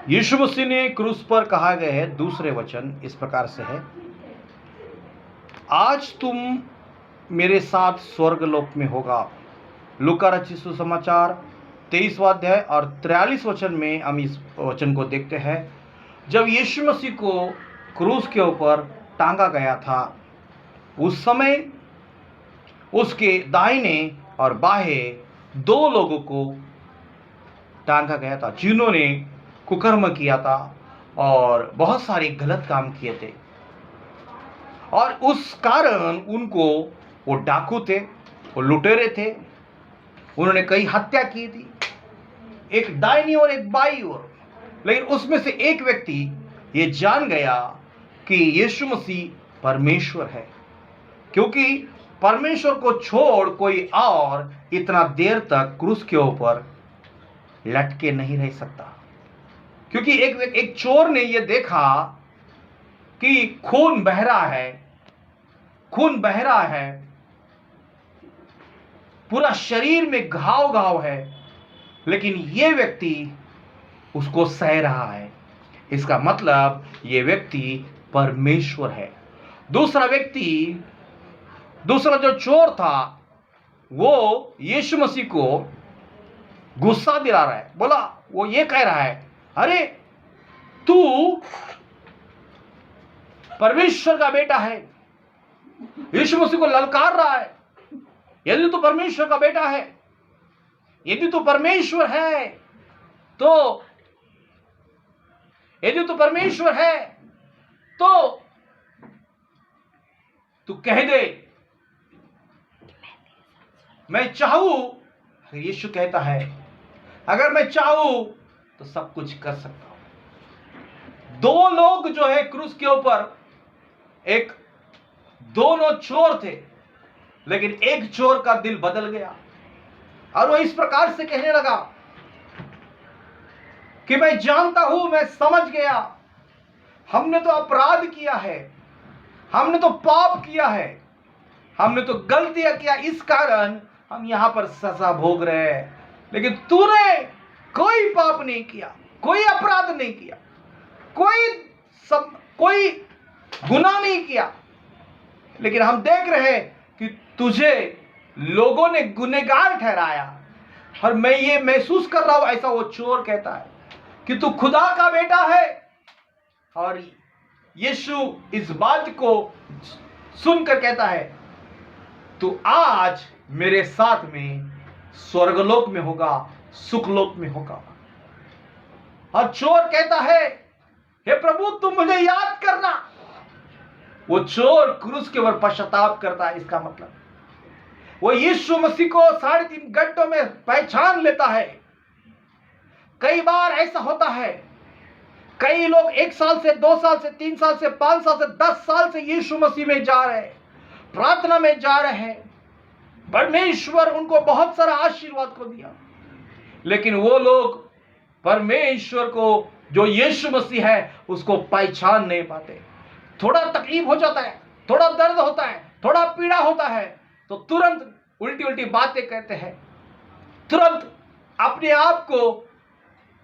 यीशु मसीह ने क्रूस पर कहा गया है दूसरे वचन इस प्रकार से है, आज तुम मेरे साथ स्वर्ग लोक में होगा। लूका रचित सुसमाचार 23वां अध्याय और 43 वचन में हम इस वचन को देखते हैं। जब यीशु मसीह को क्रूस के ऊपर टांगा गया था, उस समय उसके दाहिने और बाएं दो लोगों को टांगा गया था जिन्होंने कुकर्म किया था और बहुत सारे गलत काम किए थे, और उस कारण उनको, वो डाकू थे, वो लुटेरे थे, उन्होंने कई हत्या की थी, एक दाहिनी और एक बाईं ओर। लेकिन उसमें से एक व्यक्ति ये जान गया कि यीशु मसीह परमेश्वर है, क्योंकि परमेश्वर को छोड़ कोई और इतना देर तक क्रूस के ऊपर लटके नहीं रह सकता। क्योंकि एक चोर ने यह देखा कि खून बह रहा है, पूरा शरीर में घाव घाव है, लेकिन यह व्यक्ति उसको सह रहा है। इसका मतलब यह व्यक्ति परमेश्वर है। दूसरा जो चोर था, वो यीशु मसीह को गुस्सा दिला रहा है। बोला, वो ये कह रहा है, अरे तू परमेश्वर का बेटा है। यीशु मसीह को ललकार रहा है, यदि तू परमेश्वर का बेटा है, यदि तू परमेश्वर है तो तू कह दे, मैं चाहूं। यीशु कहता है, अगर मैं चाहूं तो सब कुछ कर सकता हूं। दो लोग जो है क्रूस के ऊपर, दोनों चोर थे, लेकिन एक चोर का दिल बदल गया और वो इस प्रकार से कहने लगा कि मैं जानता हूं, मैं समझ गया, हमने तो अपराध किया है, हमने तो पाप किया है, हमने तो गलतियां किया, इस कारण हम यहां पर सजा भोग रहे हैं। लेकिन तूने कोई पाप नहीं किया, कोई अपराध नहीं किया, कोई गुनाह नहीं किया, लेकिन हम देख रहे हैं कि तुझे लोगों ने गुनहगार ठहराया, और मैं ये महसूस कर रहा हूं, ऐसा वो चोर कहता है, कि तू खुदा का बेटा है। और यीशु इस बात को सुनकर कहता है, तू आज मेरे साथ में स्वर्गलोक में होगा, सुखलोक में होगा। और चोर कहता है, हे प्रभु तुम मुझे याद करना। वो चोर क्रूस के ऊपर पश्चाताप करता है। इसका मतलब वो यीशु मसीह को 3.5 घंटों में पहचान लेता है। कई बार ऐसा होता है, कई लोग 1 साल से, 2 साल से, 3 साल से, 5 साल से, 10 साल से यीशु मसीह में जा रहे हैं, प्रार्थना में जा रहे हैं, परमेश्वर उनको बहुत सारा आशीर्वाद को दिया, लेकिन वो लोग परमेश्वर को, जो यीशु मसीह है, उसको पहचान नहीं पाते। थोड़ा तकलीफ हो जाता है, थोड़ा दर्द होता है, थोड़ा पीड़ा होता है, तो तुरंत उल्टी उल्टी बातें कहते हैं, तुरंत अपने आप को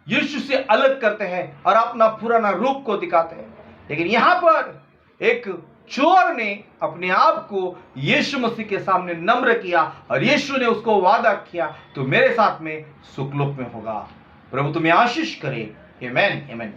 यीशु से अलग करते हैं और अपना पुराना रूप को दिखाते हैं। लेकिन यहां पर एक चोर ने अपने आप को यीशु मसीह के सामने नम्र किया, और यीशु ने उसको वादा किया, तो मेरे साथ में सुखलोक में होगा। प्रभु तुम्हें आशीष करे। आमेन, आमेन।